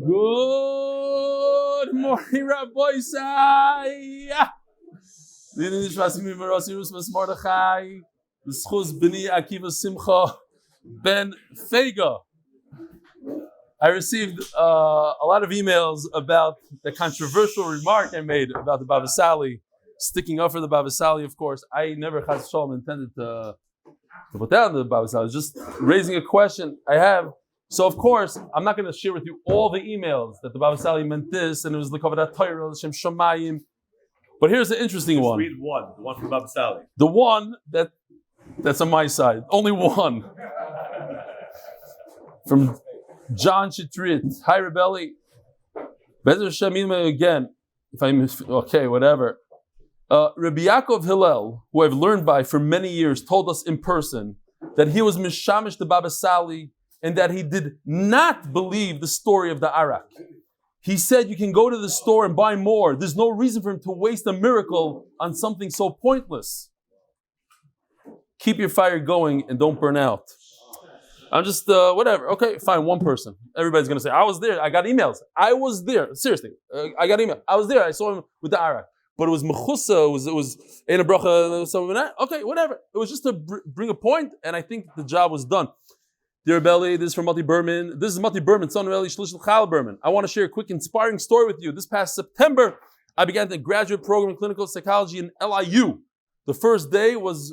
Good morning, Rabbi Isai. Akiva Simcha Ben Fega. I received a lot of emails about the controversial remark I made about the Baba Sali, sticking up for the Baba Sali, of course. I never, Chas Shalom, intended to put down the Baba Sali. Just raising a question I have. So, of course, I'm not going to share with you all the emails that the Baba Sali meant this, and it was the Kavadat Torah, the Shem Shamayim. But here's the interesting one. Read one, the one from Baba Sali. The one that's on my side. Only one. From John Shitrit. Hi, Rebelli. Bezer Hashem again. If I miss, okay, whatever. Rabbi Yaakov Hillel, who I've learned by for many years, told us in person that he was mishamish the Baba Sali and that he did not believe the story of the Arak. He said you can go to the store and buy more. There's no reason for him to waste a miracle on something so pointless. Keep your fire going and don't burn out. I'm just, whatever. Okay, fine, one person. Everybody's going to say, I was there. I got emails. I was there. Seriously, I got email. I was there. I saw him with the Arak. But it was mechusa, it was Eina Bracha, okay, whatever. It was just to bring a point, and I think the job was done. Dear Belly, this is from Mati Berman. This is Mati Berman, son of Eli Shlish Chal Berman. I want to share a quick inspiring story with you. This past September, I began the graduate program in clinical psychology in LIU. The first day was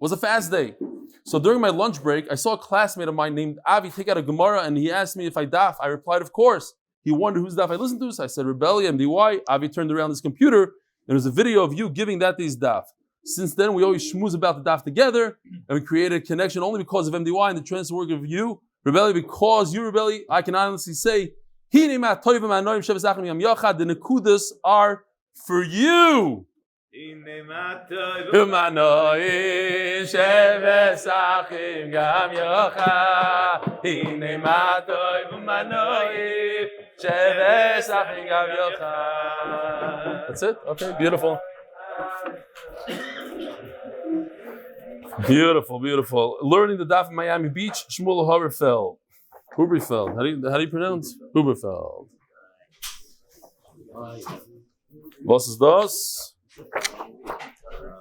a fast day. So during my lunch break, I saw a classmate of mine named Avi take out a Gemara, and he asked me if I daf. I replied, of course. He wondered whose daf I listened to, so I said, Rebelli, MDY. Avi turned around his computer, and there was a video of you giving that day's daf. Since then, we always schmooze about the daf together, and we created a connection only because of MDY and the transfer work of you, Rebelli, because you, Rebelli, I can honestly say, the Nekudas are for you. That's it? Okay, beautiful. Beautiful, beautiful. Learning the daf in Miami Beach, Shmuel Huberfeld. How do you pronounce? Huberfeld. Was is das?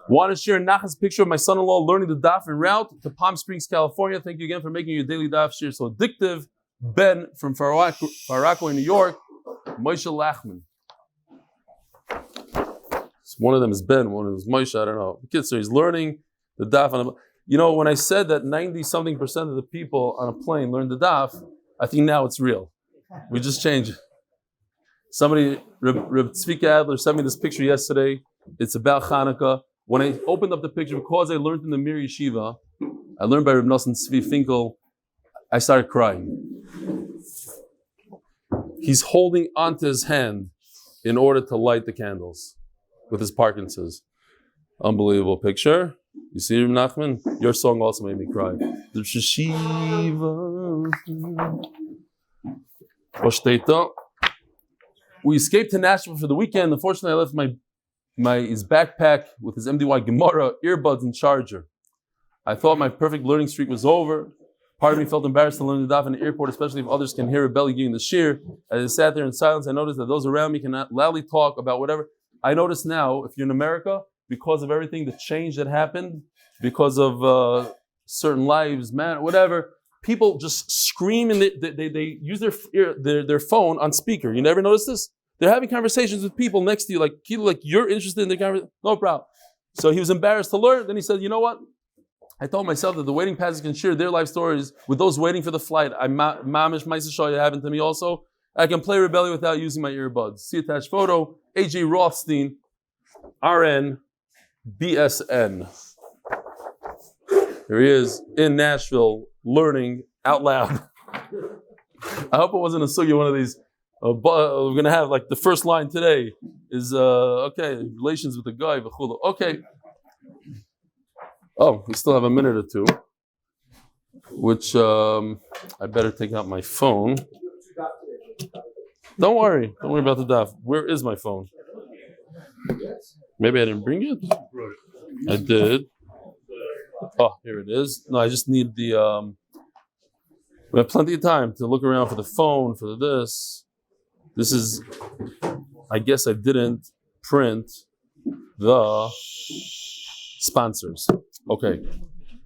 Want to share Nachas picture of my son-in-law learning the daf en route to Palm Springs, California. Thank you again for making your daily daf share so addictive. Ben from Far Rockaway, New York. Moshe Lachman. One of them is Ben, one of them is Moshe, I don't know. The kid, so he's learning the daf. When I said that 90-something% of the people on a plane learn the daf, I think now it's real. We just changed it. Somebody, Reb Tzvika Adler, sent me this picture yesterday. It's about Hanukkah. When I opened up the picture, because I learned in the Mir Yeshiva, I learned by Reb Nosson Tzvi Finkel, I started crying. He's holding onto his hand in order to light the candles with his Parkinson's. Unbelievable picture. You see, Reb Nachman? Your song also made me cry. We escaped to Nashville for the weekend. Unfortunately, I left his backpack with his MDY Gemara, earbuds, and charger. I thought my perfect learning streak was over. Part of me felt embarrassed to learn the daf in the airport, especially if others can hear a belly giving the shir. As I sat there in silence, I noticed that those around me cannot loudly talk about whatever. I notice now, if you're in America, because of everything, the change that happened, because of certain lives, man, whatever, people just scream and they use their phone on speaker. You never notice this? They're having conversations with people next to you, like you're interested in the conversation. No problem. So he was embarrassed to learn. Then he said, you know what? I told myself that the waiting passengers can share their life stories with those waiting for the flight. Mamish Maisha happened to me also. I can play Rebellion without using my earbuds. See attached photo. AJ Rothstein, RN, BSN. Here he is in Nashville, learning out loud. I hope it wasn't a sugi, one of these. We're going to have like the first line today is, relations with the guy. Okay. Oh, we still have a minute or two, which I better take out my phone. Don't worry about the daf. Where is my phone? Maybe I didn't bring it. I did. Oh, here it is. No, I just need the. We have plenty of time to look around for the phone, for this. This is, I guess I didn't print the sponsors. Okay.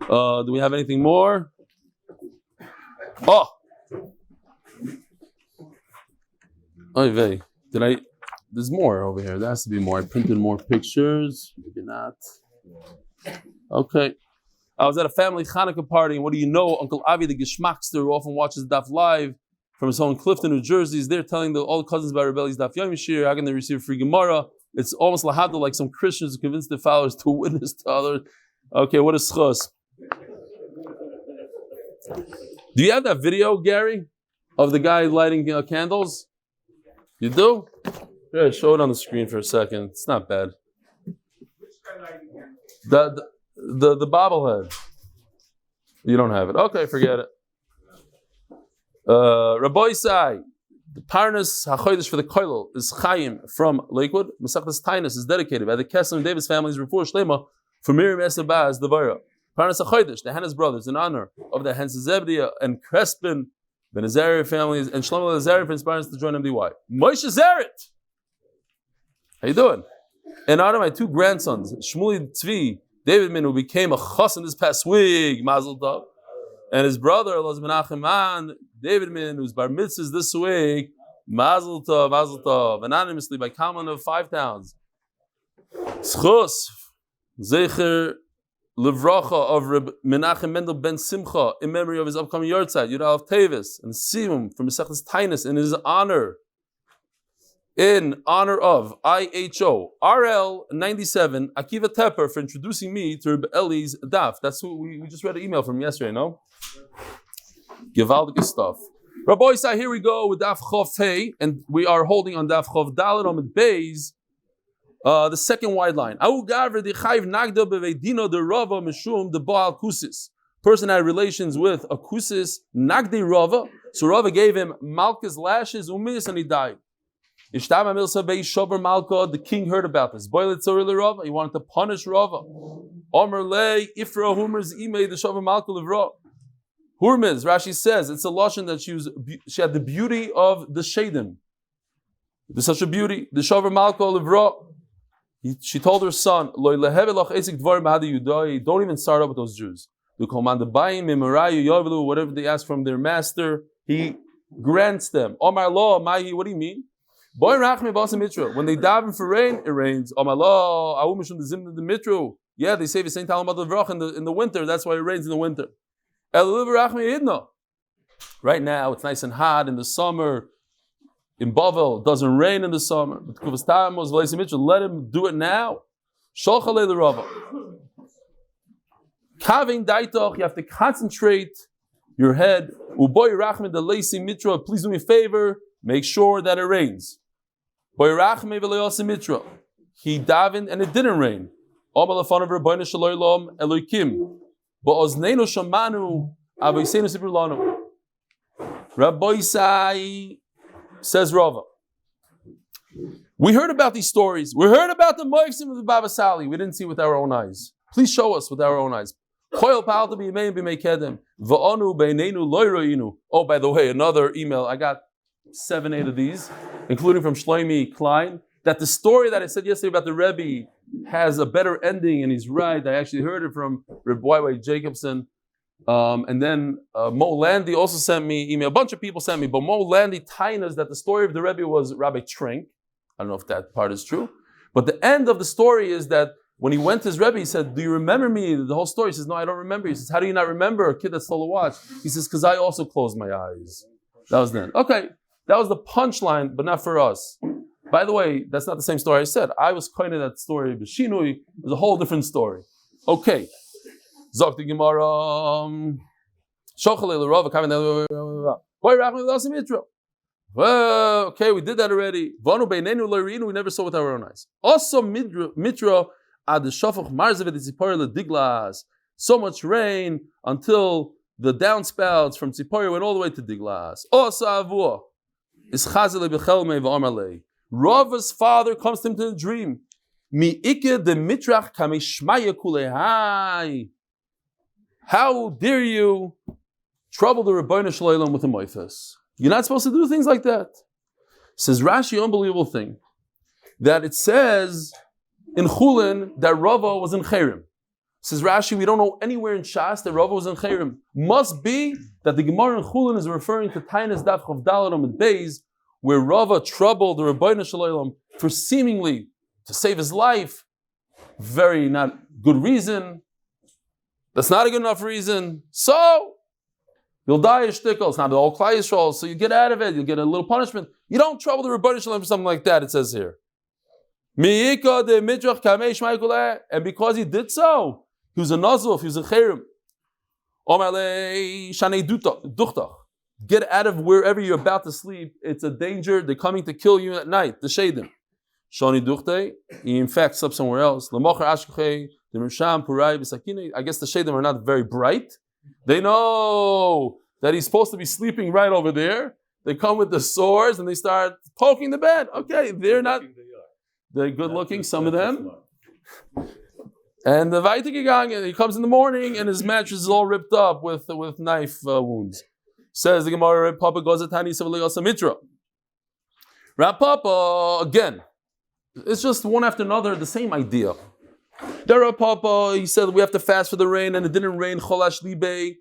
Do we have anything more? Oh! Oy vey. There's more over here. There has to be more. I printed more pictures. Maybe not. Okay. I was at a family Hanukkah party, and what do you know? Uncle Avi, the Geschmackster, who often watches Daf Live from his home in Clifton, New Jersey, is there telling all the cousins about Rebelli's Daf Yomi Shir. How can they receive free Gemara? It's almost lahadda, like some Christians who convince their followers to witness to others. Okay, what is chos? Do you have that video, Gary, of the guy lighting candles? You do? Yeah, show it on the screen for a second. It's not bad. The bobblehead. You don't have it. Okay, forget it. Rabbi Isai, the Parnas HaChodesh for the Koilel is Chaim from Lakewood. Maseches Taanis is dedicated by the Kessler and Davis families. Refuah shleima for Miriam Esther devora. Parnas HaChodesh, the Hanas Bros, in honor of the Hanasabzadeh and Krispin, Benazera Families, and Shlomo Lalezarian for inspiring us to join MDY. Moshe Zaret! How you doing? In honor of my two grandsons, Shmuel Tzvi Davidman, who became a Choson this past week, Mazel Tov, and his brother, Elazar Menachem Mann Davidman, who's Bar Mitzvah this week, Mazel Tov, anonymously by Kalman of 5 towns. Schos, Zecher, Livracha of R Menachem Mendel ben Simcha in memory of his upcoming Yartzeit, Yud Aleph Tevis, and Siyum from Mesachte Tanis in his honor. In honor of IHO RL 97 Akiva Tepper for introducing me to Reb Eli's Daf. That's who we just read an email from yesterday, no? Gewaldige stuff. Rabbi Isai, here we go with Daf Chof Hey, and we are holding on Daf Chof Dalet Amud Beis. The second wide line. Person had relations with a kusis, nagdi Rava. So Rava gave him Malka's lashes, umis, and he died. The king heard about this. He wanted to punish Rava. Hurmiz, Rashi says, it's a lashon that she had the beauty of the shadim. There's such a beauty. The Shover Malka Livra. She told her son, don't even start up with those Jews. Whatever they ask from their master, he grants them. Omar law, Mahi, what do you mean? When they daven for rain, it rains. Yeah, they say the same time in the winter. That's why it rains in the winter. Right now, it's nice and hot in the summer. In Bavel, it doesn't rain in the summer. Let him do it now. You have to concentrate your head. Please do me a favor. Make sure that it rains. He davened and it didn't rain. Rabbi Isai says Rava. We heard about these stories. We heard about the Moifsim of the Baba Sali. We didn't see with our own eyes. Please show us with our own eyes. Oh, by the way, another email. I got 7-8 of these, including from Shlomi Klein, that the story that I said yesterday about the Rebbe has a better ending, and he's right. I actually heard it from Reb Y. Jacobson. And then Mo Landy also sent me email. A bunch of people sent me, but Mo Landy tainas that the story of the Rebbe was Rabbi Trink. I don't know if that part is true. But the end of the story is that when he went to his Rebbe, he said, do you remember me? The whole story. He says, no, I don't remember. He says, how do you not remember a kid that stole a watch? He says, because I also closed my eyes. That was then. Okay, that was the punchline, but not for us. By the way, that's not the same story I said. I was kind of that story. B'shinui, it was a whole different story. Okay. Zok the Gemara. Well, okay, we did that already. We never saw with our own eyes. Also, Mitra ad shafach marzevet tzipor lediglas. So much rain until the downspouts from Tzipori went all the way to Diglas. Also, Avua is chazele bechelme v'amarle. Rava's father comes to him in a dream. Mi ike de mitrach kamishmaya kulehai. How dare you trouble the Rebbeinu Shalom with a moifas? You're not supposed to do things like that. Says Rashi, unbelievable thing, that it says in Chulin that Rava was in Cherem. Says Rashi, we don't know anywhere in Shas that Rava was in Cherem. Must be that the Gemara in Chulin is referring to Taanis Daf Amud Beis, where Rava troubled the Rebbeinu Shalom for seemingly to save his life. Very not good reason. That's not a good enough reason. So you'll die a shtickle. It's not the whole Klal Yisrael, so you get out of it. You'll get a little punishment. You don't trouble the Rebbeinu Shalom for something like that. It says here. And because he did so, he was a nazuf, he was a cherem. Get out of wherever you're about to sleep. It's a danger. They're coming to kill you at night. The shadim. Shani duchte. He in fact slept somewhere else. I guess the shadim are not very bright. They know that he's supposed to be sleeping right over there. They come with the swords and they start poking the bed. Okay, they're good looking, some of them. And the Vaitik and he comes in the morning and his mattress is all ripped up with knife wounds. Says the Gemara, Papa goes to Tanis of Mitra. Rab Papa, again, it's just one after another, the same idea. There Papa, he said we have to fast for the rain and it didn't rain, Cholash Libe.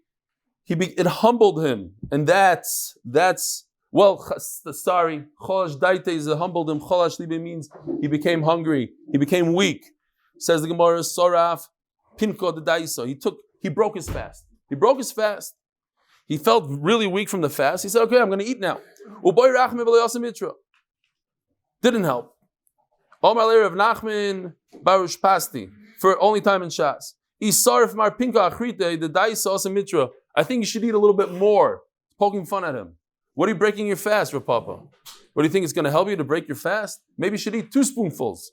It humbled him. And that's sorry, Cholash Daite is humbled him. Cholash Libe means he became hungry, he became weak. Says the Gemara, Soraf, Pinko the Daisa. He broke his fast. He felt really weak from the fast. He said, okay, I'm going to eat now. Didn't help. Omar of Nachman, Baruch Pasti, for only time in Shas. Isarif Mar Pinka Achrite, the Daisa Asa Mitra. I think you should eat a little bit more. Poking fun at him. What are you breaking your fast, Rapapa? What do you think is going to help you to break your fast? Maybe you should eat 2 spoonfuls.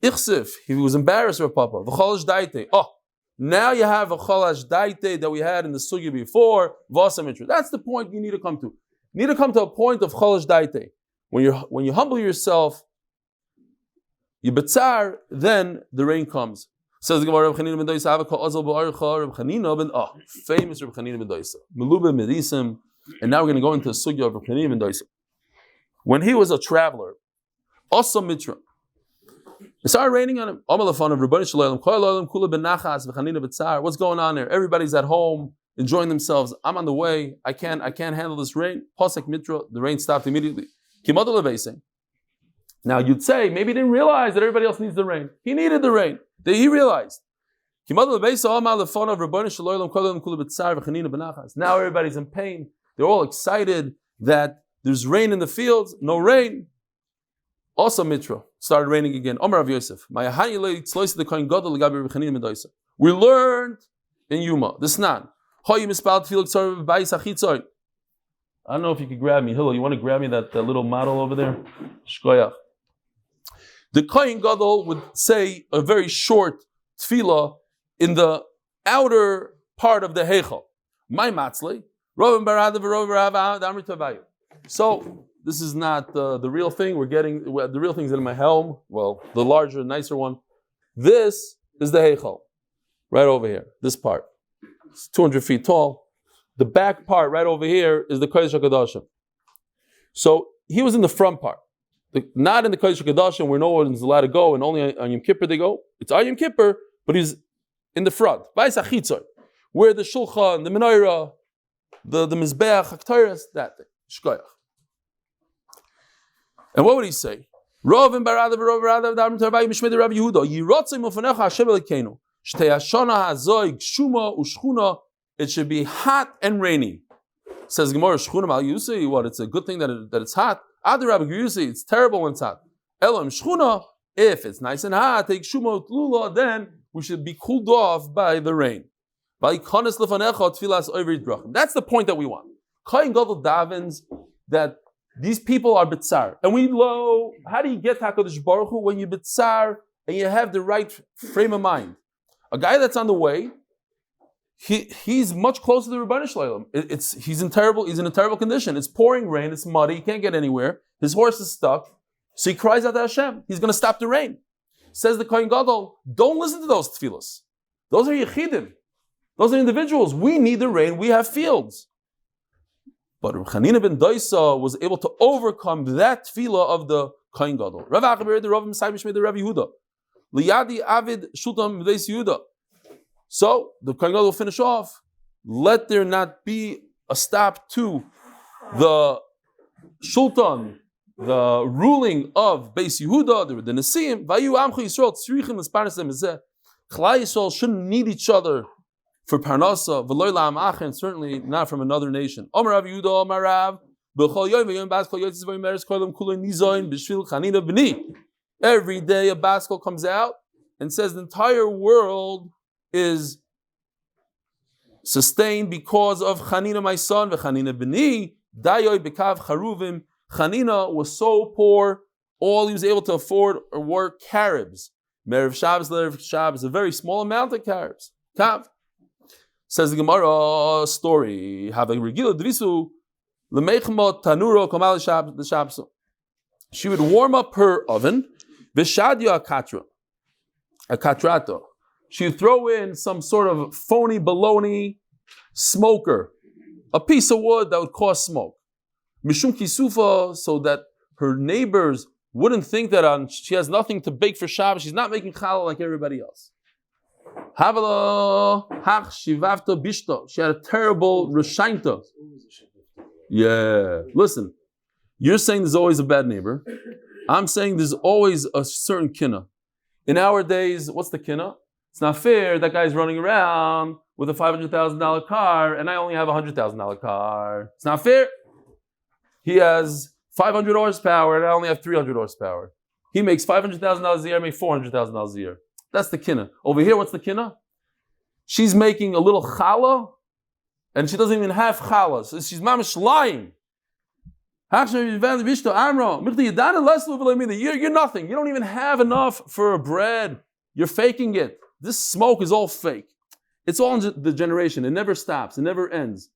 Ichsif, he was embarrassed, Rapapa. V'cholash daite. Oh, now you have a cholash daite that we had in the sugya before. Vasa mitra. That's the point you need to come to. You need to come to a point of cholash daite. When you humble yourself, you betzar, then the rain comes. Says the Gemara, Reb Chanina ben Doisa, Avakal Azal Ba'archa, Reb Chanina ben, famous Reb Chanina ben Doisa. Melube Medisim. And now we're going to go into the sugya of Reb Chanina ben Doisa. When he was a traveler, Asa mitra, it started raining on him. What's going on there? Everybody's at home, enjoying themselves. I'm on the way. I can't handle this rain. Pasek mitra, the rain stopped immediately. Now you'd say, maybe he didn't realize that everybody else needs the rain. He needed the rain. He realized. Now everybody's in pain. They're all excited that there's rain in the fields. No rain. Also mitra. Started raining again. Omar Rav Yosef. We learned in Yuma, the Snan. I don't know if you could grab me. Hillel, you want to grab me that little model over there? Shkoyach. The Kohen Gadol would say a very short tefillah in the outer part of the Heichal. My matzli. So, this is not the real thing. The real thing's in my helm. Well, the larger, nicer one. This is the Heichal. Right over here. This part. It's 200 feet tall. The back part right over here is the Kodesh HaKadoshim. So he was in the front part. Not in the Kodesh HaKadoshim where no one's allowed to go and only on Yom Kippur they go. It's on Yom Kippur, but he's in the front. Where the Shulchan, the Menorah, the Mizbeach, HaKtayras, that thing. Shkoyach. And what would he say? It should be hot and rainy. Says Gemara, Shchuna Mal Yusi, what? It's a good thing that it's hot. Other Rabbi Yusi, it's terrible when it's hot. Elam Shchuna, if it's nice and hot, take Shuma Tlula, then we should be cooled off by the rain. That's the point that we want. Kohen Gadol davens that these people are bitzar. And we know, how do you get HaKadosh Baruch Hu when you bitzar and you have the right frame of mind? A guy that's on the way, he's much closer to the Rebbeinu Shalom. He's in a terrible condition. It's pouring rain, it's muddy, he can't get anywhere. His horse is stuck. So he cries out to Hashem. He's going to stop the rain. Says the Kohen Gadol, don't listen to those tefillos. Those are yechidim. Those are individuals. We need the rain. We have fields. But Chanina ben Doisa was able to overcome that tefillah of the Kohen Gadol. Rav Achaber the Rav Mesayem Shmei the Rav Yehuda. Liyadi Avid Shultam V'Deis Yehuda. So the Kohen Gadol will finish off. Let there not be a stop to the Shultan, the ruling of Beis Yehuda, the Nesiyim. Vayu Amcha Yisrael Tzrichim L'Sparnas Emezeh. Klal Yisrael shouldn't need each other for parnasa, v'loy la'am achen, certainly not from another nation. Omer Rav Yehuda, Omer Rav, b'chol yoyim v'yoyim baskol yotzis v'yoyim meres kolam kulei nizoin b'shvil chanina b'ni. Every day a baskol comes out and says the entire world is sustained because of Chanina, my son, v'Chanina b'ni. Dayoy b'kav charuvim. Chanina was so poor, all he was able to afford were carobs. Merev Shabbos, Lerev Shabbos, a very small amount of carobs. Kav. Says the Gemara story. Have a regular drisu lemechma tanuro kamal Shabbos. She would warm up her oven. Vishadia a katrato. She would throw in some sort of phony baloney smoker, a piece of wood that would cause smoke. Mishum kisufa, so that her neighbors wouldn't think that she has nothing to bake for Shabbos. She's not making challah like everybody else. Havala hach shivavta bishta. She had a terrible reshainta. Yeah. Listen, you're saying there's always a bad neighbor. I'm saying there's always a certain kinna. In our days, what's the kinna? It's not fair. That guy's running around with a $500,000 car and I only have a $100,000 car. It's not fair. He has 500 horsepower and I only have 300 horsepower. He makes $500,000 a year, I make $400,000 a year. That's the kinna. Over here, what's the kinna? She's making a little challah, and she doesn't even have challah. So she's mamish lying. You're nothing. You don't even have enough for bread. You're faking it. This smoke is all fake. It's all in the generation. It never stops. It never ends.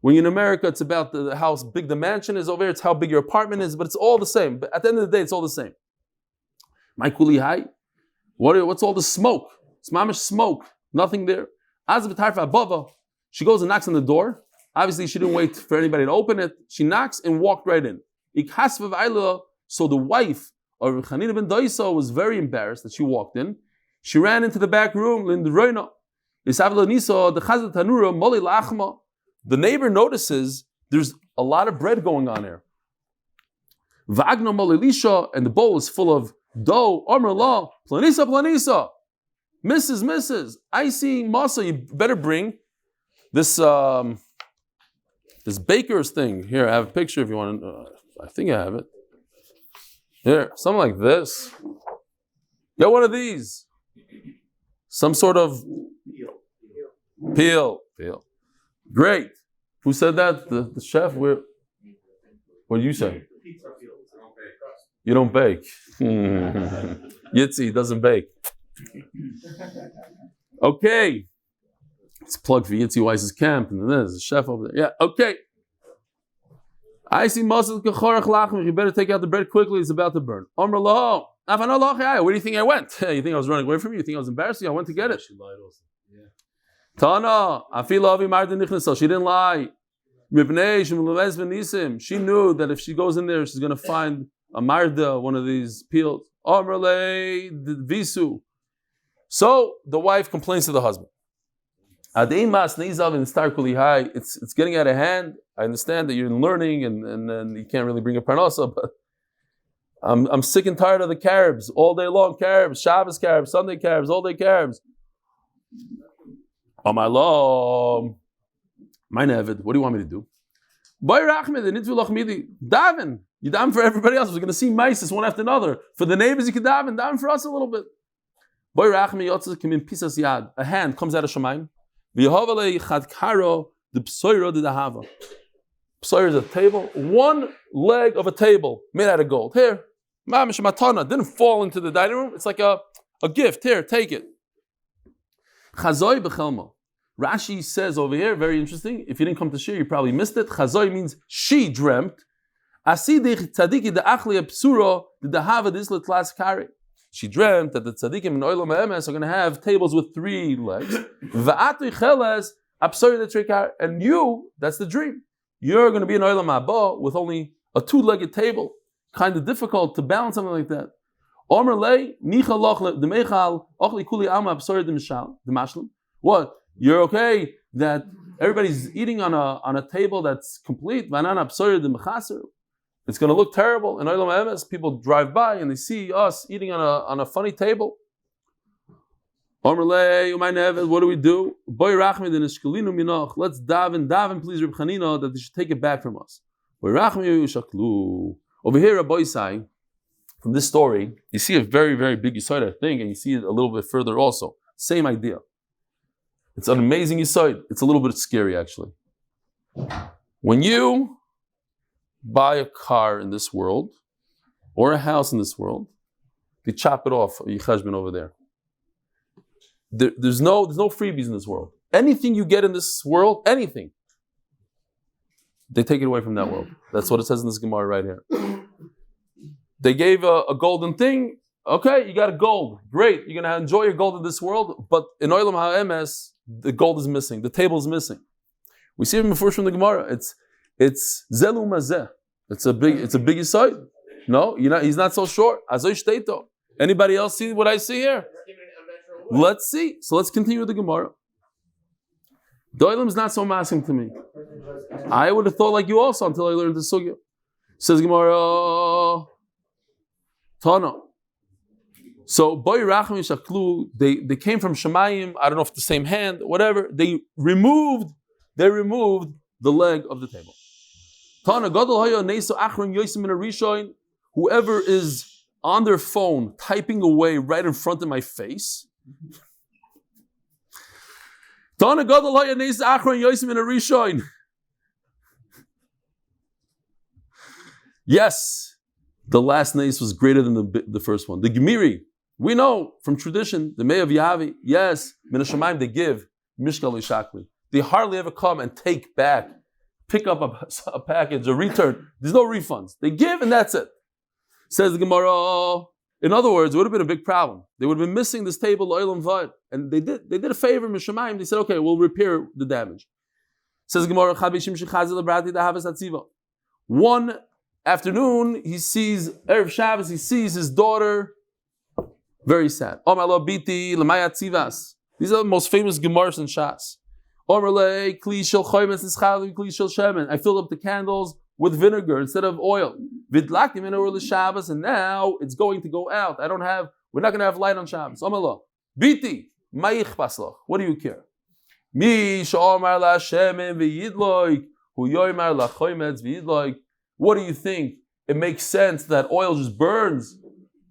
When you're in America, it's about how big the mansion is. Over here, it's how big your apartment is, but it's all the same. But at the end of the day, it's all the same. My kuli hai. What's all the smoke? It's mamish smoke. Nothing there. She goes and knocks on the door. Obviously, she didn't wait for anybody to open it. She knocks and walked right in. So the wife of Chanina ben Doisa was very embarrassed that she walked in. She ran into the back room. The neighbor notices there's a lot of bread going on here. And the bowl is full of dough. Planisa, planisa. Mrs. I see masa. You better bring this this baker's thing. Here, I have a picture if you want. I think I have it. Here, something like this. Get one of these. Some sort of peel. Great. Who said that? The chef? What do you say? You don't bake. Yitzi doesn't bake. Okay. It's plug for Yitzi Weiss's camp, and there's a chef over there. Yeah, okay. I see Moses Kechorach Lachem. You better take out the bread quickly. It's about to burn. Where do you think I went? You think I was running away from you? You think I was embarrassing? I went to get it. She lied also. Yeah. Tana, she didn't lie. She knew that if she goes in there, she's going to find a marda, one of these peels. So the wife complains to the husband. It's getting out of hand. I understand that you're learning and you can't really bring a parnasa, but I'm sick and tired of the carobs. All day long carobs, Shabbos carobs, Sunday carobs, all day carobs. Oh my Lord, my Nevid, what do you want me to do? Daven. You daven for everybody else. We're going to see mices one after another. For the neighbors, you can daven for us a little bit. A hand comes out of Shemaim. The psoir is a table, one leg of a table made out of gold. Here, mamish matana, didn't fall into the dining room. It's like a gift. Here, take it. Chazoi b'chelma. Rashi says over here, very interesting. If you didn't come to shir, you probably missed it. Chazoi means she dreamt. Asidich tzadiki de'achli psuro dehava dislet las kari. She dreamt that the tzadikim in olam ha'emes are going to have tables with 3 legs. Va'atu cheles apsori detrikar. And you, that's the dream. you're going to be an Olam Haba with only a two-legged table. Kind of difficult to balance something like that. What? You're okay that everybody's eating on a table that's complete? It's going to look terrible. In Olam Emes, people drive by and they see us eating on a funny table. What do we do? Let's daven, please, Reb Chanina, that they should take it back from us. Over here, Rabbi Isai, from this story, you see a very, very big Yisod, I think, and you see it a little bit further also. Same idea. It's an amazing Yisod. It's a little bit scary, actually. When you buy a car in this world, or a house in this world, they chop it off, Yichashbin over there. There's no freebies in this world. Anything you get in this world, anything, they take it away from that world. That's what it says in this Gemara right here. They gave a golden thing. Okay, you got a gold. Great. You're going to enjoy your gold in this world. But in Olam HaEmes, the gold is missing. The table is missing. We see it before from the Gemara. It's Zelu Mazeh. It's a big side. No, he's not so short. Azoy Shteito. Anybody else see what I see here? Let's see. So let's continue with the Gemara. The Olam is not so massive to me. I would have thought like you also until I learned the Sugya. Says Gemara, Tana. So Boy Racham Yishaklu, they came from Shemayim. I don't know if the same hand, whatever. They removed the leg of the table. Tana Gadol Haya Neiso Achron Yosim in a Rishoin. Whoever is on their phone typing away right in front of my face. Tana Gadol Haya Neiso Achron Yosim in a Rishoin. Yes, the last nace was greater than the first one. The Gemiri, we know from tradition, the May of Yavi, yes, Minashamayim, they give Mishkal Ishakli. They hardly ever come and take back, pick up a package, a return. There's no refunds. They give and that's it. Says the Gemara. In other words, it would have been a big problem. They would have been missing this table, Olam Vad. And they did a favor, Mishamayim. They said, okay, we'll repair the damage. Says the Gemara, one afternoon, he sees, Erev Shabbos, he sees his daughter, very sad. These are the most famous Gemaras in Shas. I filled up the candles with vinegar instead of oil. And now it's going to go out. We're not going to have light on Shabbos. Biti, what do you care? What do you think? It makes sense that oil just burns.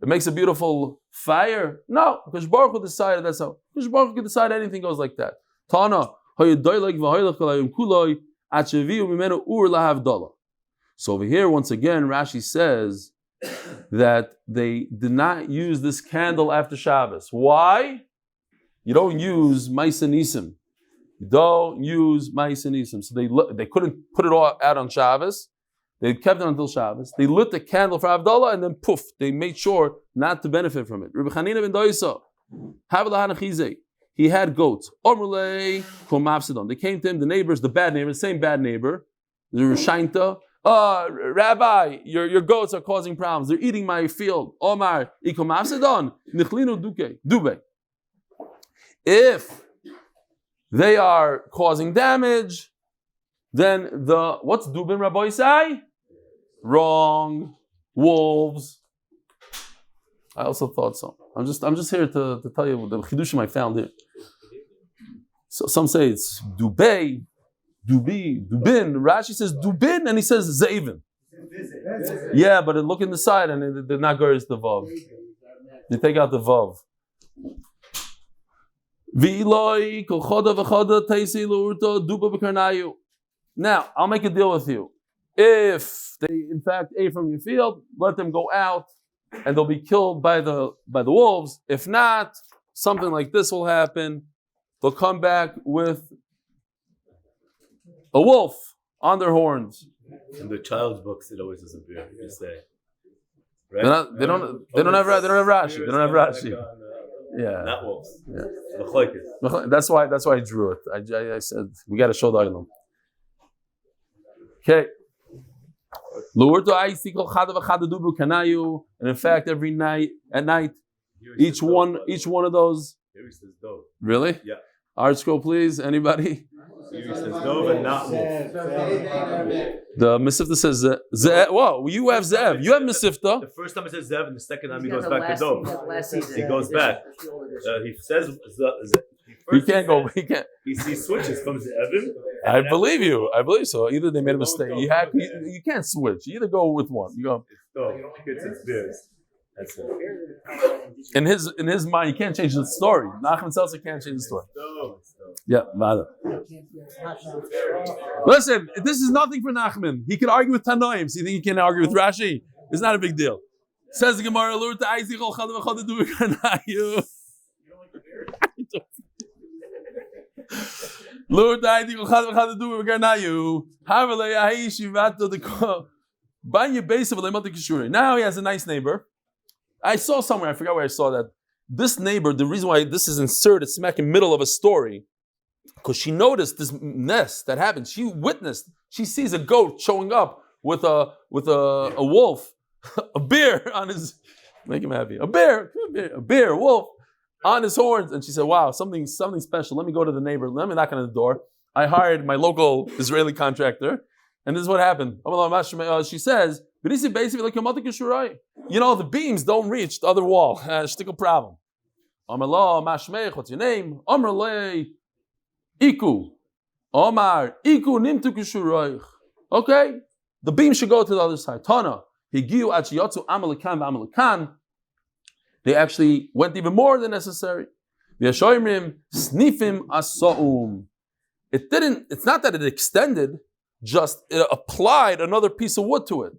It makes a beautiful fire. No, because Baruch Hu decided that's how. Because Baruch Hu can decide anything goes like that. Tana. So over here, once again, Rashi says that they did not use this candle after Shabbos. Why? You don't use Maisanisim. You don't use Maisanisim. So they couldn't put it all out on Shabbos. They kept it until Shabbos. They lit the candle for Havdalah and then poof, they made sure not to benefit from it. Rabbi Chanina ben Doisa, he had goats. They came to him, the neighbors, the bad neighbors, same bad neighbor, the Rishainta. Rabbi, your goats are causing problems. They're eating my field. Omar, if they are causing damage, then what's Dubin, Rabbi say? Wrong. Wolves. I also thought so. I'm just here to tell you the chidushim I found here. So some say it's Dubin. Rashi says Dubin and he says Zavin. Yeah, but look in the side and they're not goes the vav. They take out the vav. Now, I'll make a deal with you. If they in fact ate from your field, let them go out and they'll be killed by the wolves. If not, something like this will happen. They'll come back with a wolf on their horns. In the child's books, it always disappears. You say, right? They don't have Rashi. They don't have Rashi. Yeah, not wolves. Yeah. That's why I drew it. I said we got to show the island. Okay. And in fact, every night at night, each one of those. Here he says dove. Really? Yeah. Art scroll, please. Anybody? Here he says dove and not wolf. The Mesifta says Zev. Whoa, you have Zev. You have Mesifta. The first time it says Zev, and the second time he goes back to dove. He goes back. He says He can't go. He can't. He switches from Zevim. I believe you. I believe so. Either they made a mistake. You can't switch. You either go with one. You go. It's beers. That's it. In his mind, you can't change the story. Nachman Seltzer can't change the story. Yeah, Vada. Listen, this is nothing for Nachman. He can argue with Tanoim. So you think he can argue with Rashi? It's not a big deal. Says the Gemara, Lord to Isaac, Lord, I think now he has a nice neighbor. I saw somewhere, I forgot where I saw that. This neighbor, the reason why this is inserted smack in the middle of a story, because she noticed this mess that happened. She witnessed. She sees a goat showing up with a wolf, a bear on his. Make him happy. A bear, a wolf on his horns, and she said, "Wow, something special. Let me go to the neighbor. Let me knock on the door." I hired my local Israeli contractor, and this is what happened. She says, "You know, the beams don't reach the other wall. Shtickle problem." What's your name? Iku. Omar, Iku nimtu kishurayich. Okay? The beam should go to the other side. Tana. Higiu achiyotsu amalekan v'amalekan. They actually went even more than necessary. V'yashoymrim snifim asoum. It's not that it extended, just it applied another piece of wood to it.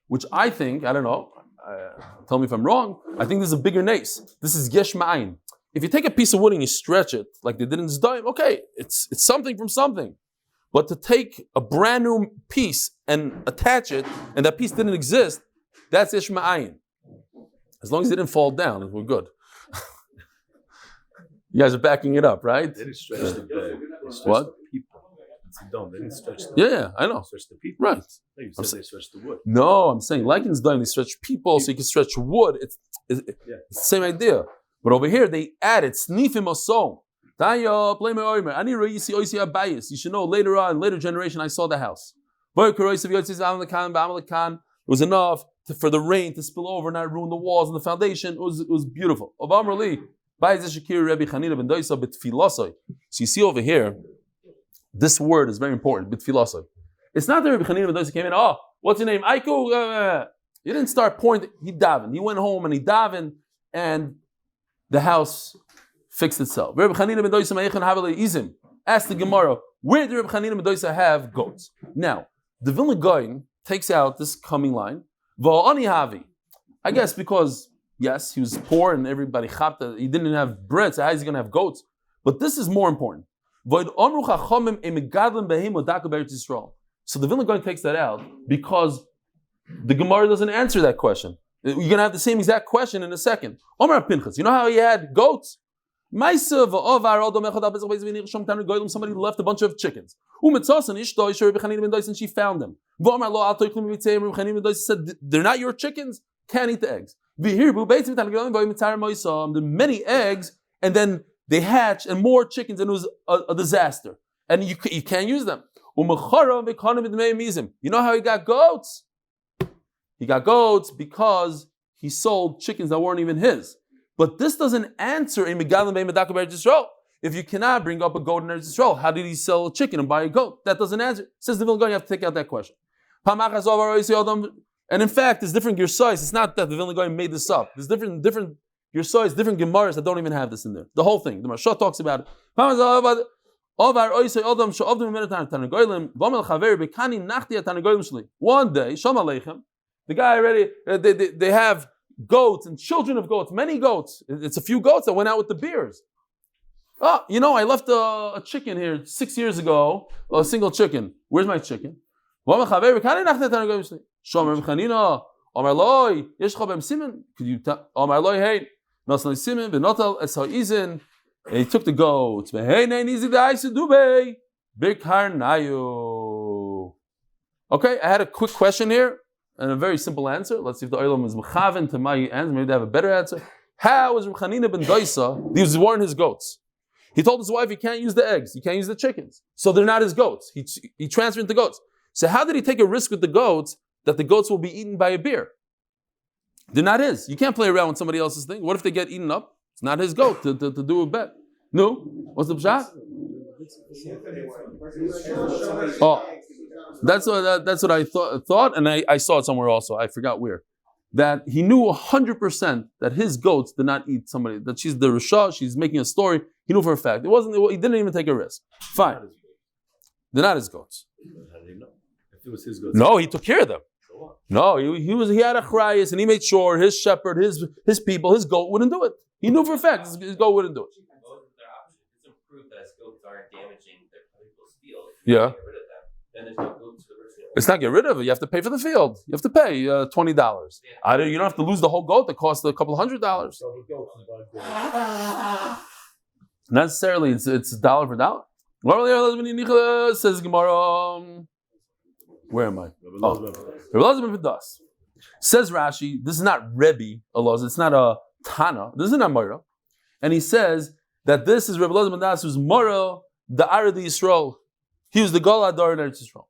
Which I think, I don't know, tell me if I'm wrong, I think this is a bigger nace. This is yesh ma'ayin. If you take a piece of wood and you stretch it, like they did in Zdaim, okay, it's something from something. But to take a brand new piece and attach it, and that piece didn't exist, that's yesh ma'ayin. As long as it didn't fall down, we're good. You guys are backing it up, right? They didn't stretch the bed. They stretched What? the people. It's a dome. They didn't stretch the Yeah, I know. They stretched the people. Right. No, you said they stretched the wood. No, I'm saying like in Zdaim, they stretch people so you can stretch wood. It's the same idea. But over here, they added snifim osom. You should know later on, later generation, I saw the house. It was enough for the rain to spill over and not ruin the walls and the foundation. It was beautiful. So you see over here, this word is very important. It's not that Rabbi Chanina ben Dosa came in, oh, what's your name? Aiku. He didn't start pointing, he davened. He went home and he davened, and the house fixed itself. Rabbi Chanina ben Dosa asked the Gemara, where did Rabbi Chanina ben Dosa have goats? Now, the Vilna Gaon takes out this coming line, Va'ani havi. I guess because, yes, he was poor and everybody chapta, he didn't have bread, so how is he going to have goats? But this is more important. So the Vilna Gaon takes that out because the Gemara doesn't answer that question. You're going to have the same exact question in a second. Omar Pinchas, you know how he had goats? Somebody left a bunch of chickens. And she found them. Said, they're not your chickens, can't eat the eggs. There are many eggs, and then they hatch, and more chickens, and it was a disaster. And you can't use them. You know how he got goats? He got goats because he sold chickens that weren't even his. But this doesn't answer a Megalim Bein Medaka B'Eretz Yisrael. If you cannot bring up a goat in Eretz Yisrael, how did he sell a chicken and buy a goat? That doesn't answer. Says the Vilna Gaon, you have to take out that question. And in fact, there's different Yersais. It's not that the Vilna Gaon made this up. There's different Yersais, different Gemaras that don't even have this in there. The whole thing. The Marsha talks about it. One day, Shalom Aleichem, the guy already, they have goats and children of goats, many goats. It's a few goats that went out with the beers. Oh, you know, I left a chicken here 6 years ago, a single chicken. Where's my chicken? Could you tell? Hey, and he took the goats. Okay, I had a quick question here and a very simple answer. Let's see if the Olam is mechaven to my answer. Maybe they have a better answer. How is Reb Chanina ben Doisa? He was warning his goats. He told his wife he can't use the eggs, he can't use the chickens, so they're not his goats. He transferred into goats. So how did he take a risk with the goats that the goats will be eaten by a bear? They're not his. You can't play around with somebody else's thing. What if they get eaten up? It's not his goat to do a bet. No, what's the pshat? Oh. That's what I thought, and I saw it somewhere also. I forgot where. That he knew 100% that his goats did not eat somebody. That she's the Risha, she's making a story. He knew for a fact. He didn't even take a risk. Fine. They're not his goats. How did he know? If it was his goats. No, he took care of them. No, he had a chrayas, and he made sure his shepherd, his people, his goat wouldn't do it. He knew for a fact his goat wouldn't do it. It's a proof that his goats aren't damaging their people's field. Yeah. Get rid of them. Then there's no goats to the field. It's not get rid of it. You have to pay for the field. You have to pay $20. You don't have to lose the whole goat that costs a couple $100. Not necessarily. It's dollar for dollar. Says Gemara. Where am I? Elazar ben Das. Says Rashi. This is not Rebbe Elazar. It's not a Tana. This is not Moira. And he says that this is Rebbe Elazar ben Das, who's Moira, the Arad Yisrael. He was the Gal Adar in Eretz Yisrael.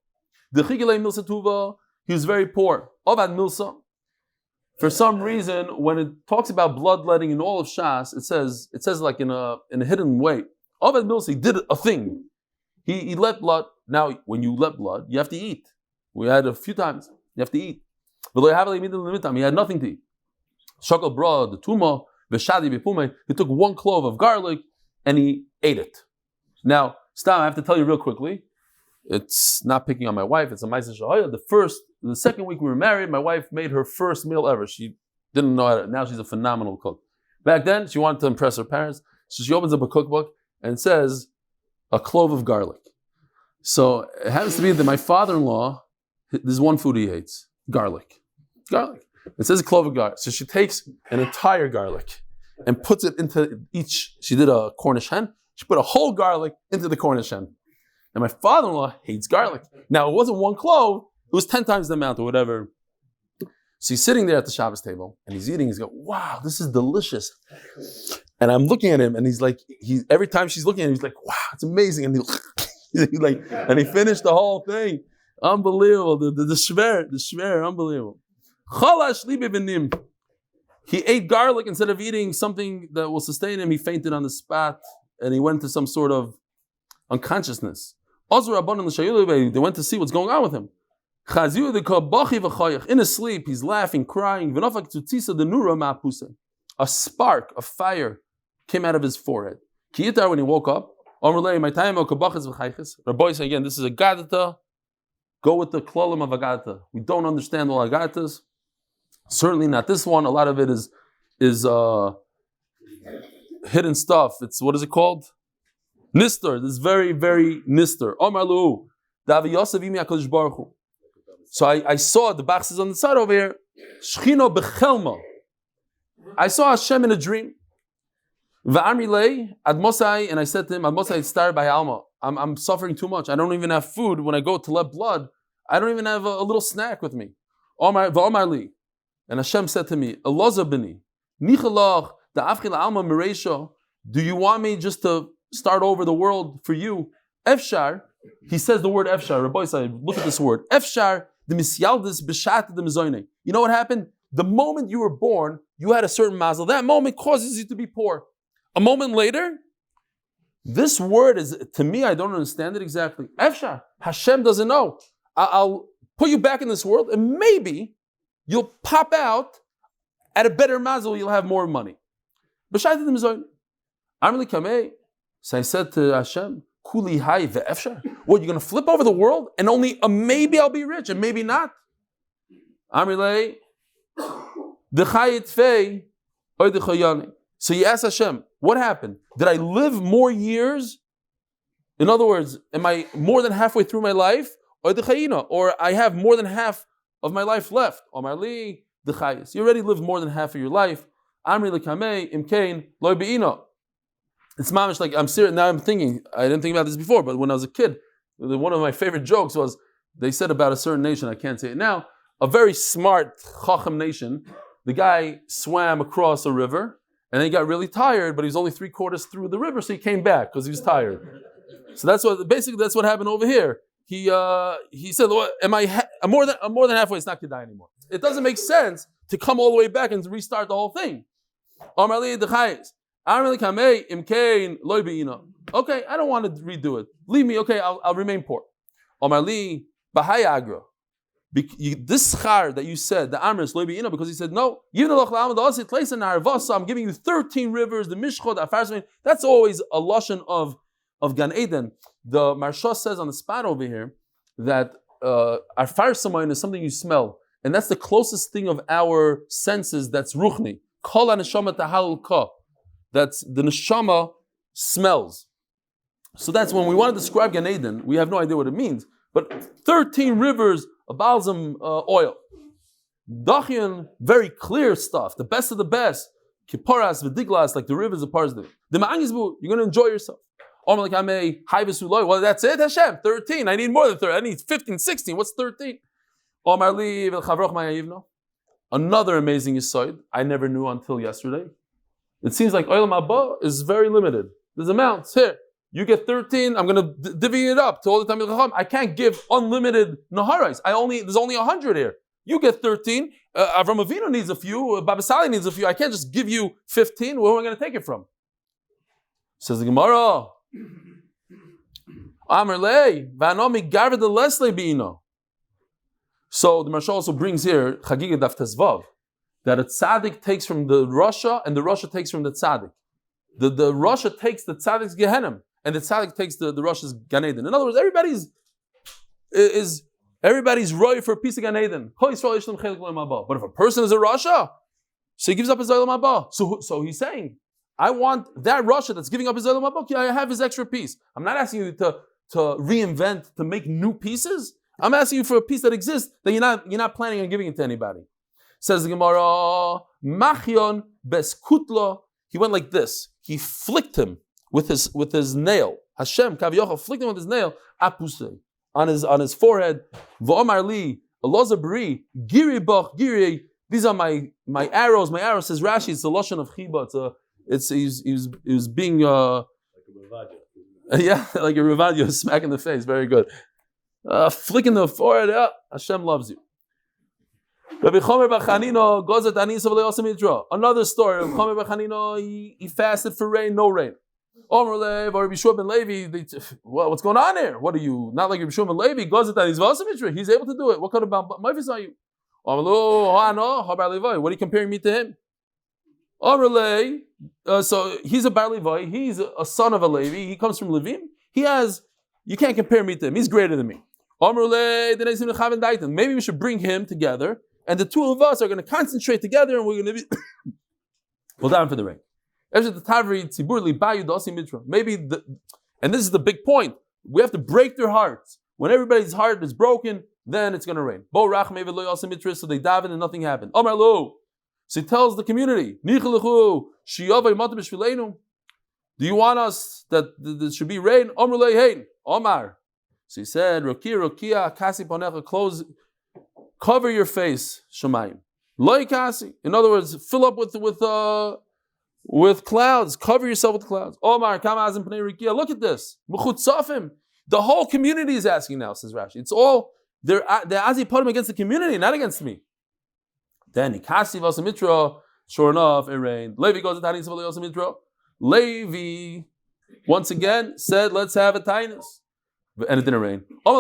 The Chigilei Milsa Tuva, he was very poor. Ovad Milsa. For some reason, when it talks about bloodletting in all of Shas, it says like in a hidden way. Ovad Milsa, he did a thing. He let blood. Now, when you let blood, you have to eat. We had a few times. You have to eat. He had nothing to eat. Shakal bra, the tuma, v'shadi b'pume. He took one clove of garlic and he ate it. Now, Stam, I have to tell you real quickly. It's not picking on my wife. It's a Maseches Taanis. The second week we were married, my wife made her first meal ever. She didn't know how to. Now she's a phenomenal cook. Back then, she wanted to impress her parents, so she opens up a cookbook and says a clove of garlic. So it happens to be that my father-in-law, there's one food he hates: garlic. Garlic. It says a clove of garlic. So she takes an entire garlic and puts it into each. She did a Cornish hen. She put a whole garlic into the Cornish hen. And my father-in-law hates garlic. Now, it wasn't one clove, it was 10 times the amount or whatever. So he's sitting there at the Shabbos table, and he's eating, he's going, wow, this is delicious. And I'm looking at him, and he's like, every time she's looking at him, he's like, wow, it's amazing. And he finished the whole thing. Unbelievable. The shver, unbelievable. He ate garlic instead of eating something that will sustain him. He fainted on the spot, and he went to some sort of unconsciousness. They went to see what's going on with him. In his sleep, he's laughing, crying. A spark, a fire came out of his forehead. When he woke up, Rabbi said again, this is a gadata. Go with the klolim of a gadata. We don't understand all agatas. Certainly not this one. A lot of it is hidden stuff. It's, what is it called? Nister, this is very, very nister. So I saw, the box is on the side over here, Shchino bechelma. I saw Hashem in a dream. V'amrilei ad Mosai, and I said to him, ad Mosai star by Alma. I'm suffering too much. I don't even have food when I go to let blood. I don't even have a little snack with me. V'amarli, and Hashem said to me, Elazar b'ni, nichalach da'afchil Alma mereisha. Do you want me just to start over the world for you? Efshar, he says the word Efshar. Rabbi said, look at this word. Efshar, the misyaldis b'shat the mezoine. You know what happened? The moment you were born, you had a certain mazel. That moment causes you to be poor. A moment later, this word is, to me, I don't understand it exactly. Efshar, Hashem doesn't know. I'll put you back in this world, and maybe you'll pop out at a better mazel. You'll have more money. B'shat the mezoine. Amrli kamei. So I said to Hashem, Kuli hai ve'efshar. What, you're going to flip over the world and only maybe I'll be rich and maybe not? Amrilei, d'chayit fei or d'chayani. So you ask Hashem, what happened? Did I live more years? In other words, am I more than halfway through my life? Or d'chayina? Or I have more than half of my life left? Amarli, d'chayis. You already lived more than half of your life. Amri l'kamei imkein loy be'ina. It's mamish like, I'm serious, now I'm thinking, I didn't think about this before, but when I was a kid, one of my favorite jokes was, they said about a certain nation, I can't say it now, a very smart Chacham nation. The guy swam across a river and then he got really tired, but he was only 3/4 through the river, so he came back because he was tired. So that's what happened over here. He said, I'm more than halfway, it's not Kedai anymore. It doesn't make sense to come all the way back and restart the whole thing. Okay, I don't want to redo it. Leave me, okay, I'll remain poor. This schar that you said, the Amris, because he said, no, I'm giving you 13 rivers, the Mishchot, Afarsmin. That's always a lashon of Gan Eden. The Marsha says on the spot over here that Afarsamin is something you smell. And that's the closest thing of our senses that's ruchni. Kol neshama tahal ka. That's the neshama smells. So that's when we want to describe Gan Eden, we have no idea what it means. But 13 rivers of balsam oil. Dachian, very clear stuff, the best of the best. Kipparas, v'diglas, like the rivers of Parsdim. The ma'angizbu, you're going to enjoy yourself. Well, that's it, Hashem, 13. I need more than 13. I need 15, 16. What's 13? Another amazing aside I never knew until yesterday. It seems like Olam Haba is very limited. There's amounts. Here, you get 13, I'm going to divvy it up to all the Talmid Chacham. I can't give unlimited Naharais. There's only 100 here. You get 13. Avram Avinu needs a few. Baba Sali needs a few. I can't just give you 15. Where am I going to take it from? Says the Gemara. Amarle, Vanomi Garved the Leslie Bino. So the Marsha also brings here Chagiga Daf Tezvav, that a tzaddik takes from the Rasha and the Rasha takes from the tzaddik. The Rasha takes the tzaddik's Gehenim and the tzaddik takes the Rasha's Gan Eden. In other words, everybody's roy for a piece of Gan Eden. But if a person is a Rasha, so he gives up his Olam Haba. So he's saying, I want that Rasha that's giving up his Olam Haba, I have his extra piece. I'm not asking you to reinvent, to make new pieces. I'm asking you for a piece that exists that you're not planning on giving it to anybody. Says the Gemara, Machyon beskutlo. He went like this. He flicked him with his nail. Hashem Kav flicked him with his nail. Apuse on his forehead. V'omar li Elazar beri giri bach giri. These are my arrows. My arrows, says Rashi. It's a lashon of chiba. He was being like a Ravadia, smack in the face. Very good. Flicking the forehead, Hashem loves you. Rabbi Chomer Bar Chanino goes at Tanis of Le'osim Yitro. Another story. Rabbi Chomer Bar Chanino, he fasted for rain, no rain. Omer Lev or Rabbi Shua ben Levi, what's going on here? What are you, not like Rabbi Shua ben Levi, goes at Tanis of Le'osim Yitro. He's able to do it. What kind of ma'ifis are you? Omer Lo, what are you comparing me to him? Omer Le, so he's a Bar Levi, he's a son of a Levi, he comes from Levim. You can't compare me to him, he's greater than me. Maybe we should bring him together, and the two of us are going to concentrate together, and we're going to be hold on for the rain. Maybe and this is the big point. We have to break their hearts. When everybody's heart is broken, then it's going to rain. So they daven and nothing happened. So he tells the community, do you want us that there should be rain? Omar. So he said, Rokia, kasi ponecha, cover your face, Shemayim. Loi kasi. In other words, fill up with clouds. Cover yourself with clouds. Omar, kama azim pnei Rokia. Look at this. Mechutzafim. The whole community is asking now, says Rashi. It's all, they're azipodim against the community, not against me. Then he kasi vasamitra. Sure enough, it rained. Levi goes to Tanis vasamitra. Levi, once again, said, let's have a Tanis. And it didn't rain. You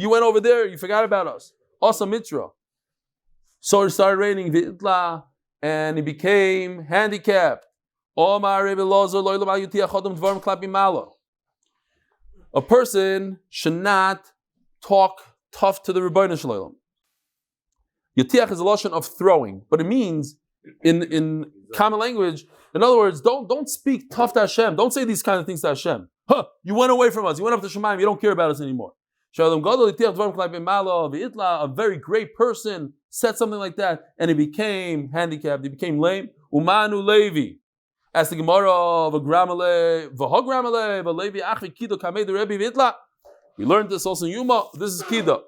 went over there, you forgot about us. Also Mitra. So it started raining, and he became handicapped. A person should not talk tough to the Rebbeinu Shalom. Yatiach is a lotion of throwing, but it means in common language, in other words, don't speak tough to Hashem. Don't say these kind of things to Hashem. You went away from us. You went up to Shemayim. You don't care about us anymore. A very great person said something like that, and he became handicapped. He became lame. Umanu Levi. As the Gemara of a Gramale, V'ho Gramale, V'Levi Achi Kido Kamei the Rebbe V'itla. We learned this also in Yuma. This is Kida.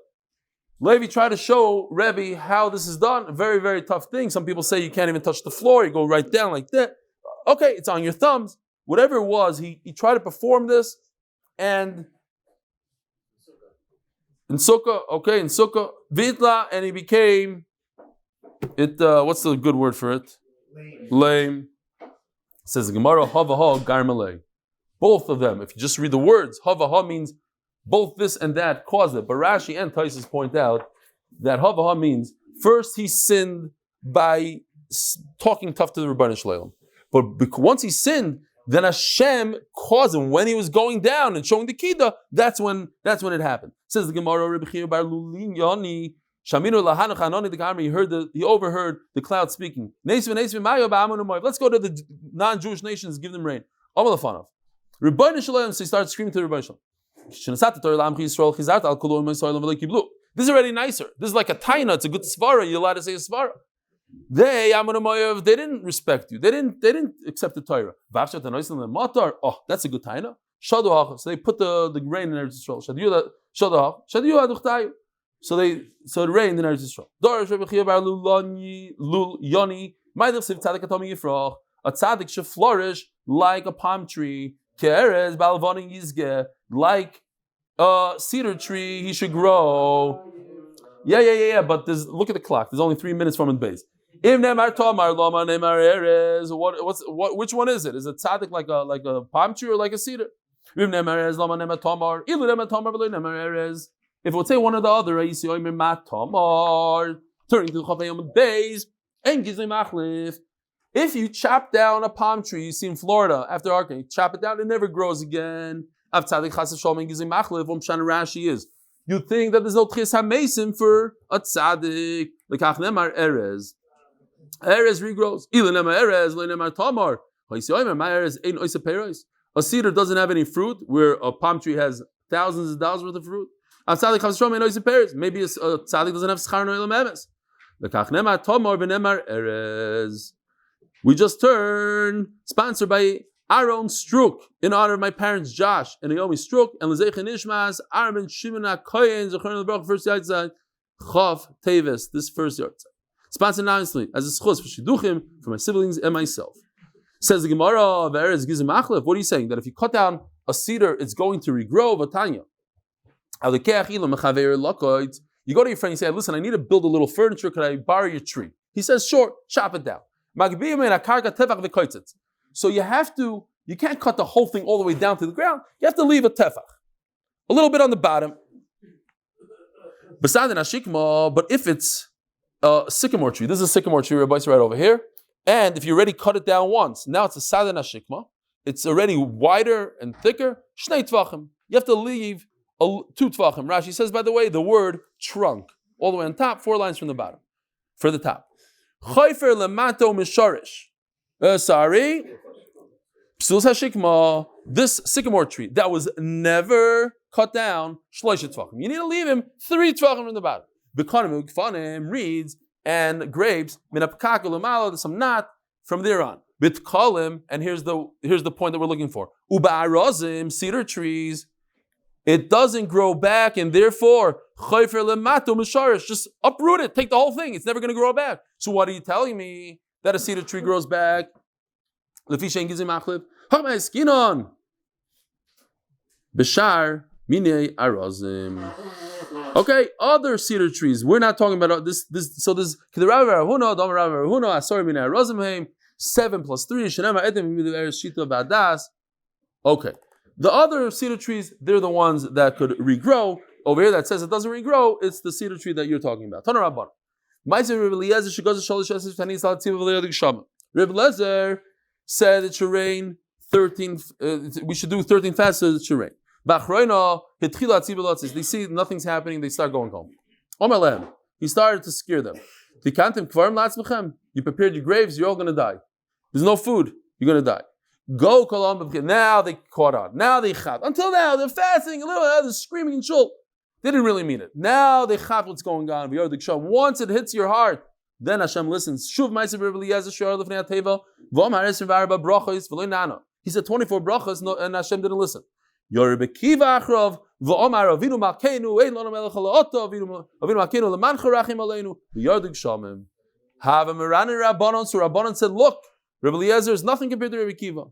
Levi tried to show Rebbe how this is done. A very, very tough thing. Some people say you can't even touch the floor. You go right down like that. Okay, it's on your thumbs. Whatever it was, he tried to perform this. And in Sukkah, Vitla, and he became, what's the good word for it? Lame. It says the Gemara, Havaha, Garmalei. Both of them, if you just read the words, Havaha means both this and that caused it. But Rashi and Taisus point out that Havaha means first he sinned by talking tough to the Rebbeinu Shleim. But once he sinned, then Hashem caused him when he was going down and showing the Kida. That's when it happened. Says the Gemara, Rebbe Chia bar Lulin Yoni, Shaminu lahanu chanoni the Karmi. He overheard the cloud speaking. Let's go to the non-Jewish nations, give them rain. Rebbeinu Shleim, so he started screaming to the Rebbeinu Shleim. This is already nicer. This is like a taina. It's a good svara. You're allowed to say a svara. They didn't respect you. They didn't accept the Torah. Oh, that's a good taina. So they put the grain in Eretz Yisrael. So it rained in Eretz Yisrael. A tzaddik should flourish like a palm tree. Like a cedar tree, he should grow. Yeah. But look at the clock. There's only 3 minutes from Amud Beis. Which one is it? Is it tzaddik like a palm tree or like a cedar? If it would say one or the other, turning to Amud Beis and Gizli Machlif. If you chop down a palm tree, you see in Florida after Arkan, you chop it down, it never grows again. Rashi is. You think that there's no tchias hamesim for a tzaddik. Lekach nemar erez. Erez regrows. Ile nemar erez, le nemar tamar. A cedar doesn't have any fruit, where a palm tree has thousands of dollars worth of fruit. Maybe a tzaddik doesn't have schar no ilam emes. Lekach nemar tamar v'nemar erez. We just turned, sponsored by Aaron Stroock, in honor of my parents Josh and Naomi Stroock, and Lezeichen Ishmas, Armin Shimon HaKoyen, Zechron LeBrach, first Yartzeit, Chav Tevis, this first Yartzeit. Sponsored anonymously as a schus for Shidduchim, for my siblings and myself. Says the Gemara of Erez Gizim Achlef, what are you saying? That if you cut down a cedar, it's going to regrow, Vatanya. You go to your friend and you say, listen, I need to build a little furniture, could I borrow your tree? He says, sure, chop it down. So you can't cut the whole thing all the way down to the ground. You have to leave a tefach, a little bit on the bottom. But if it's a sycamore tree, this is a sycamore tree, Rabbi, right over here. And if you already cut it down once, now it's a sadan hashikma. It's already wider and thicker. Shnei tvachim. You have to leave 2 tvachim. Rashi says, by the way, the word trunk all the way on top, 4 lines from the bottom, for the top. Chayfer lemato misharish. Sorry. Psuls hashikma. This sycamore tree that was never cut down. Shloisha tvachim. You need to leave him 3 tvachim from the bottom. Bekanim ukfanim, reeds and grapes. Minapkaka lemalo. There's some knot from there on. Bitkalim, and here's the point that we're looking for. Uba'arozim, cedar trees. It doesn't grow back, and therefore, chayfer lemato misharish, just uproot it, take the whole thing. It's never going to grow back. So what are you telling me? That a cedar tree grows back? Lefisha gizim achlib. Hamay skinon. Bishar minei arozim. Okay, other cedar trees. We're not talking about this. So this Kedarava Rahuna, Dama Rahuna, Asor minei arozim heim. 7 plus 3. Shenema edim midu shita ba'das. Okay. The other cedar trees, they're the ones that could regrow. Over here that says it doesn't regrow, it's the cedar tree that you're talking about. Tana Rabban. Reb Elazar said it should rain 13, we should do 13 fasts so it should rain. They see nothing's happening, they start going home. He started to scare them. You prepared your graves, you're all going to die. There's no food, you're going to die. Go Kalman. Now they caught on. Now they chat. Until now they're fasting a little. They're screaming in shul. They didn't really mean it. Now they chat what's going on. Once it hits your heart, then Hashem listens. He said 24 brachas, and Hashem didn't listen. Yoreh Akiva Achrov, V'omar Avinu Malkeinu, Ein Lanu Melech Halaoto, Avinu Malkeinu Leman Charachim Aleinu, V'yardig Shamim. Have a Merani Rabbanon, so Rabbanon said, look, Rebbe Eliezer is nothing compared to Rebbe Akiva.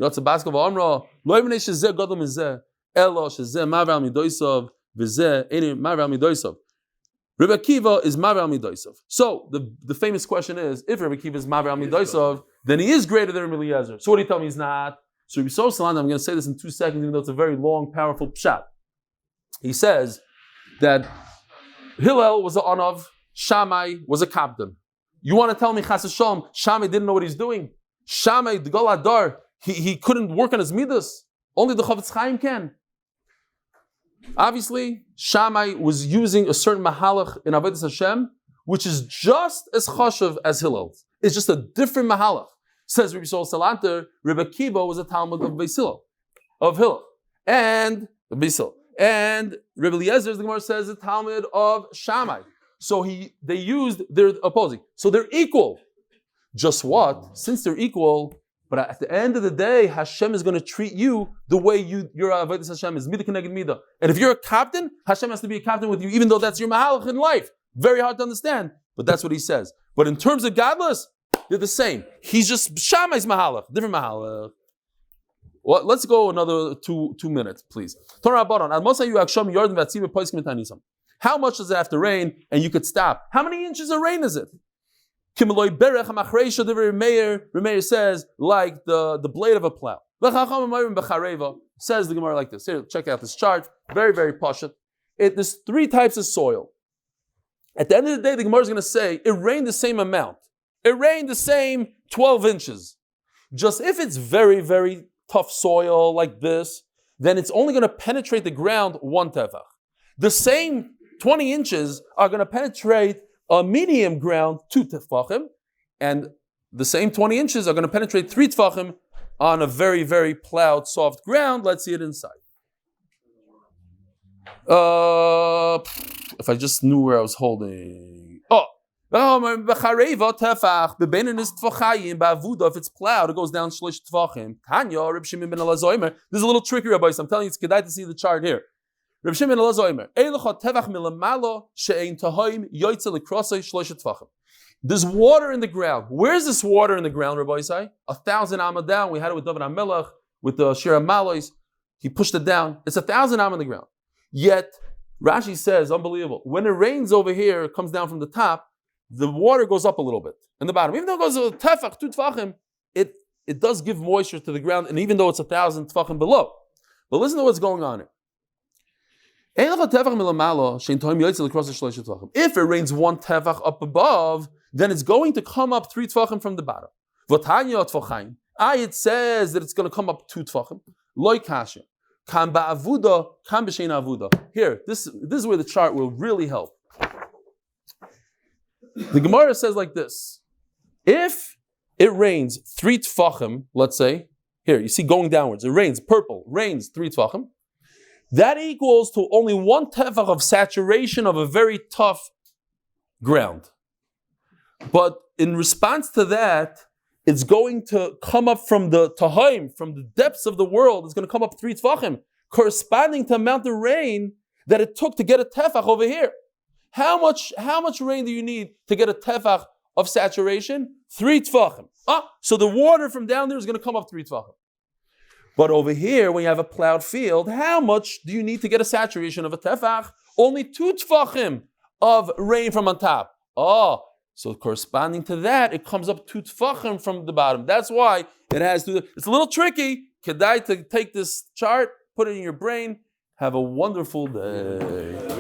Yotze Baskov Amra, Lo Yimnei Shezeh Gadol Mizeh, Elo Shezeh Mavar Midoisov, V'zeh Ein Mavar Midoisov. Rebbe Akiva is Mavar Midoisov. So the famous question is, if Rebbe Akiva is Mavar Midoisov, then he is greater than Rebbe Eliezer. So what do you tell me he's not? So Rebbe Salan, I'm going to say this in 2 seconds, even though it's a very long, powerful pshat. He says that Hillel was an Anav, Shammai was a captain. You want to tell me Chas Hashem, Shammai didn't know what he's doing? Shammai, the Gol Adar, he couldn't work on his midas. Only the Chavetz Chaim can. Obviously, Shammai was using a certain mahalach in Avodas Hashem, which is just as chashav as Hillel. It's just a different mahalach. Says Rabbi Shlomo Salanter, Rebbe Akiva was a Talmud of Hillel, and Beisil. And Rebbe Eliezer, the Gemara says, a Talmud of Shammai. So they used their opposing. So they're equal. Just what? Since they're equal, but at the end of the day, Hashem is going to treat you the way your Avodas Hashem is. Midah keneged midah. And if you're a captain, Hashem has to be a captain with you, even though that's your mahalach in life. Very hard to understand, but that's what he says. But in terms of godless, they're the same. He's just Shammai's mahalach, different mahalach. Well, let's go another two minutes, please. How much does it have to rain and you could stop? How many inches of rain is it? Remeir says, like the blade of a plow. Says the Gemara like this. Here, check out this chart. Very, very pashut. There's 3 types of soil. At the end of the day, the Gemara is going to say, it rained the same amount. It rained the same 12 inches. Just if it's very, very tough soil like this, then it's only going to penetrate the ground 1 tefach. The same 20 inches are going to penetrate a medium ground 2 tefachim, and the same 20 inches are going to penetrate 3 tefachim on a very, very plowed, soft ground. Let's see it inside. If I just knew where I was holding. If it's plowed, it goes down shlish tefachim. This is a little tricky, Rabbi. I'm telling you, it's kedai to see the chart here. Reb Shimon Elazar There's water in the ground. Where is this water in the ground, Rabbi Isai? 1,000 amah down. We had it with David HaMelech, with the Shira Malois. He pushed it down. It's 1,000 amah in the ground. Yet, Rashi says, unbelievable. When it rains over here, it comes down from the top, the water goes up a little bit in the bottom. Even though it goes to tefach, 2 tefachim, it does give moisture to the ground, and even though it's 1,000 tefachim below. But listen to what's going on here. If it rains 1 tefach up above, then it's going to come up 3 tefachim from the bottom. It says that it's going to come up 2 tefachim. Here, this is where the chart will really help. The Gemara says like this: if it rains 3 tefachim, let's say, here you see going downwards, it rains purple, rains 3 tefachim. That equals to only 1 tefach of saturation of a very tough ground. But in response to that, it's going to come up from the Tahaim, from the depths of the world, it's going to come up 3 tefachim, corresponding to the amount of rain that it took to get a tefach over here. How much rain do you need to get a tefach of saturation? 3 tefachim. So the water from down there is going to come up 3 tefachim. But over here, when you have a plowed field, how much do you need to get a saturation of a tefach? Only 2 tefachim of rain from on top. So corresponding to that, it comes up 2 tefachim from the bottom. That's why it has to. It's a little tricky. Kedai to take this chart, put it in your brain. Have a wonderful day.